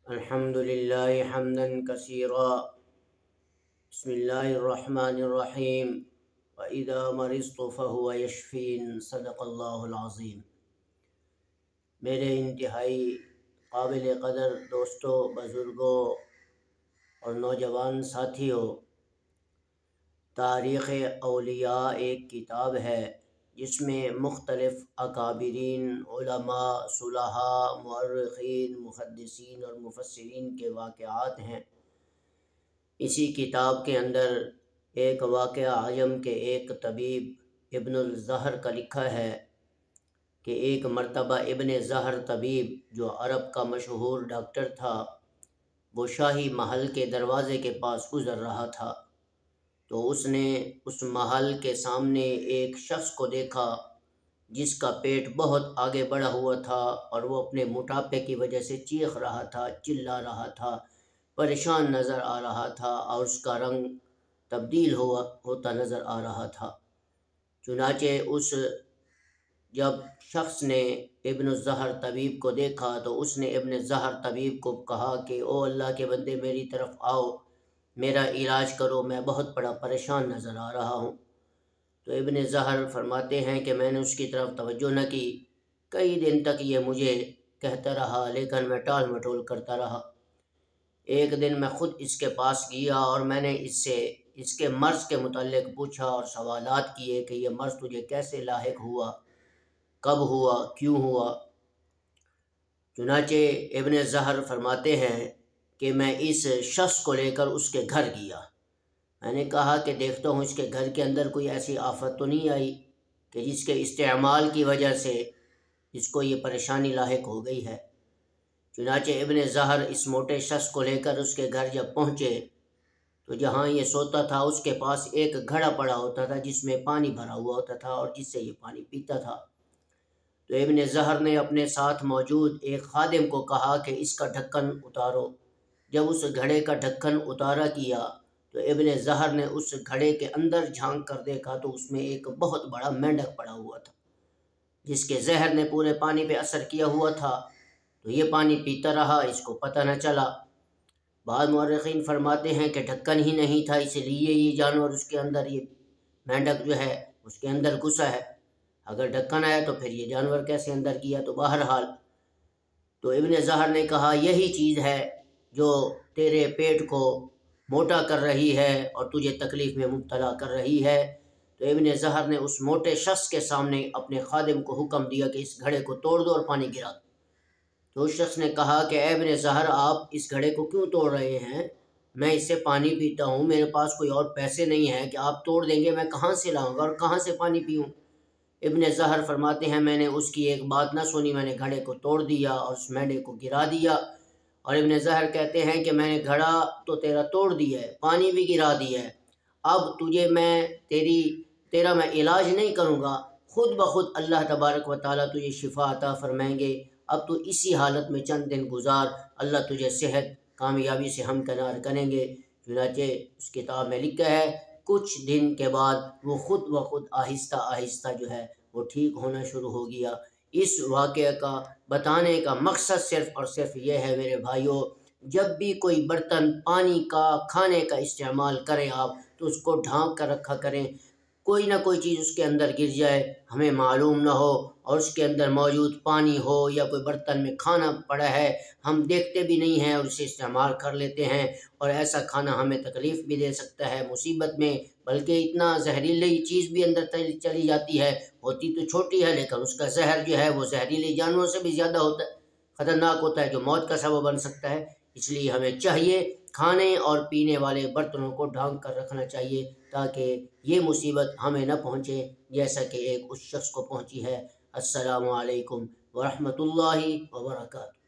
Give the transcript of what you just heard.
الحمد للہ حمدا کثیرا بسم اللہ الرحمن الرحیم وَإِذَا مَرِضْتُ فَهُوَ يَشْفِينِ صدق اللہ العظیم۔ میرے انتہائی قابل قدر دوستوں، بزرگوں اور نوجوان ساتھیوں، تاریخ اولیاء ایک کتاب ہے جس میں مختلف اکابرین، علماء، صلحاء، مؤرخین، محدثین اور مفسرین کے واقعات ہیں۔ اسی کتاب کے اندر ایک واقعہ عجم کے ایک طبیب ابن الزہر کا لکھا ہے کہ ایک مرتبہ ابن زہر طبیب جو عرب کا مشہور ڈاکٹر تھا، وہ شاہی محل کے دروازے کے پاس گزر رہا تھا تو اس نے اس محل کے سامنے ایک شخص کو دیکھا جس کا پیٹ بہت آگے بڑھا ہوا تھا اور وہ اپنے موٹاپے کی وجہ سے چیخ رہا تھا، چلا رہا تھا، پریشان نظر آ رہا تھا اور اس کا رنگ تبدیل ہوتا نظر آ رہا تھا۔ چنانچہ جب شخص نے ابن الزہر طبیب کو دیکھا تو اس نے ابن الزہر طبیب کو کہا کہ او اللہ کے بندے، میری طرف آؤ، میرا علاج کرو، میں بہت بڑا پریشان نظر آ رہا ہوں۔ تو ابن زہر فرماتے ہیں کہ میں نے اس کی طرف توجہ نہ کی، کئی دن تک یہ مجھے کہتا رہا لیکن میں ٹال مٹول کرتا رہا۔ ایک دن میں خود اس کے پاس گیا اور میں نے اس سے اس کے مرض کے متعلق پوچھا اور سوالات کیے کہ یہ مرض تجھے کیسے لاحق ہوا، کب ہوا، کیوں ہوا۔ چنانچہ ابن زہر فرماتے ہیں کہ میں اس شخص کو لے کر اس کے گھر گیا۔ میں نے کہا کہ دیکھتا ہوں اس کے گھر کے اندر کوئی ایسی آفت تو نہیں آئی کہ جس کے استعمال کی وجہ سے اس کو یہ پریشانی لاحق ہو گئی ہے۔ چنانچہ ابن زہر اس موٹے شخص کو لے کر اس کے گھر جب پہنچے تو جہاں یہ سوتا تھا اس کے پاس ایک گھڑا پڑا ہوتا تھا جس میں پانی بھرا ہوا ہوتا تھا اور جس سے یہ پانی پیتا تھا۔ تو ابن زہر نے اپنے ساتھ موجود ایک خادم کو کہا کہ اس کا ڈھکن اتارو۔ جب اس گھڑے کا ڈھکن اتارا کیا تو ابن زہر نے اس گھڑے کے اندر جھانک کر دیکھا تو اس میں ایک بہت بڑا مینڈک پڑا ہوا تھا جس کے زہر نے پورے پانی پہ اثر کیا ہوا تھا۔ تو یہ پانی پیتا رہا، اس کو پتہ نہ چلا۔ بعض مورخین فرماتے ہیں کہ ڈھکن ہی نہیں تھا، اس لیے یہ جانور اس کے اندر، یہ مینڈک جو ہے اس کے اندر گھسا ہے۔ اگر ڈھکن آیا تو پھر یہ جانور کیسے اندر کیا؟ تو بہرحال تو ابن زہر نے کہا یہی چیز ہے جو تیرے پیٹ کو موٹا کر رہی ہے اور تجھے تکلیف میں مبتلا کر رہی ہے۔ تو ابن زہر نے اس موٹے شخص کے سامنے اپنے خادم کو حکم دیا کہ اس گھڑے کو توڑ دو اور پانی گرا دو۔ تو اس شخص نے کہا کہ اے ابن زہر، آپ اس گھڑے کو کیوں توڑ رہے ہیں؟ میں اس سے پانی پیتا ہوں، میرے پاس کوئی اور پیسے نہیں ہیں کہ آپ توڑ دیں گے، میں کہاں سے لاؤں گا اور کہاں سے پانی پیوں؟ ابن زہر فرماتے ہیں میں نے اس کی ایک بات نہ سنی، میں نے گھڑے کو توڑ دیا اور اس مینڈے کو گرا دیا۔ اور ابن زہر کہتے ہیں کہ میں نے گھڑا تو تیرا توڑ دیا ہے، پانی بھی گرا دیا ہے، اب تجھے تیرا میں علاج نہیں کروں گا، خود بخود اللہ تبارک و تعالیٰ تجھے شفا عطا فرمائیں گے، اب تو اسی حالت میں چند دن گزار، اللہ تجھے صحت کامیابی سے ہمکنار کریں گے۔ چنانچہ اس کتاب میں لکھا ہے کچھ دن کے بعد وہ خود بخود آہستہ آہستہ جو ہے وہ ٹھیک ہونا شروع ہو گیا۔ اس واقعہ کا بتانے کا مقصد صرف اور صرف یہ ہے میرے بھائیوں، جب بھی کوئی برتن پانی کا، کھانے کا استعمال کریں آپ تو اس کو ڈھانک کر رکھا کریں، کوئی نہ کوئی چیز اس کے اندر گر جائے، ہمیں معلوم نہ ہو اور اس کے اندر موجود پانی ہو یا کوئی برتن میں کھانا پڑا ہے، ہم دیکھتے بھی نہیں ہیں اور اسے استعمال کر لیتے ہیں، اور ایسا کھانا ہمیں تکلیف بھی دے سکتا ہے مصیبت میں، بلکہ اتنا زہریلی چیز بھی اندر چلی جاتی ہے، ہوتی تو چھوٹی ہے لیکن اس کا زہر جو ہے وہ زہریلی جانوروں سے بھی زیادہ ہوتا ہے، خطرناک ہوتا ہے، جو موت کا سبب بن سکتا ہے۔ اس لیے ہمیں چاہیے کھانے اور پینے والے برتنوں کو ڈھانک کر رکھنا چاہیے تاکہ یہ مصیبت ہمیں نہ پہنچے جیسا کہ ایک اس شخص کو پہنچی ہے۔ السلام علیکم ورحمۃ اللہ وبرکاتہ۔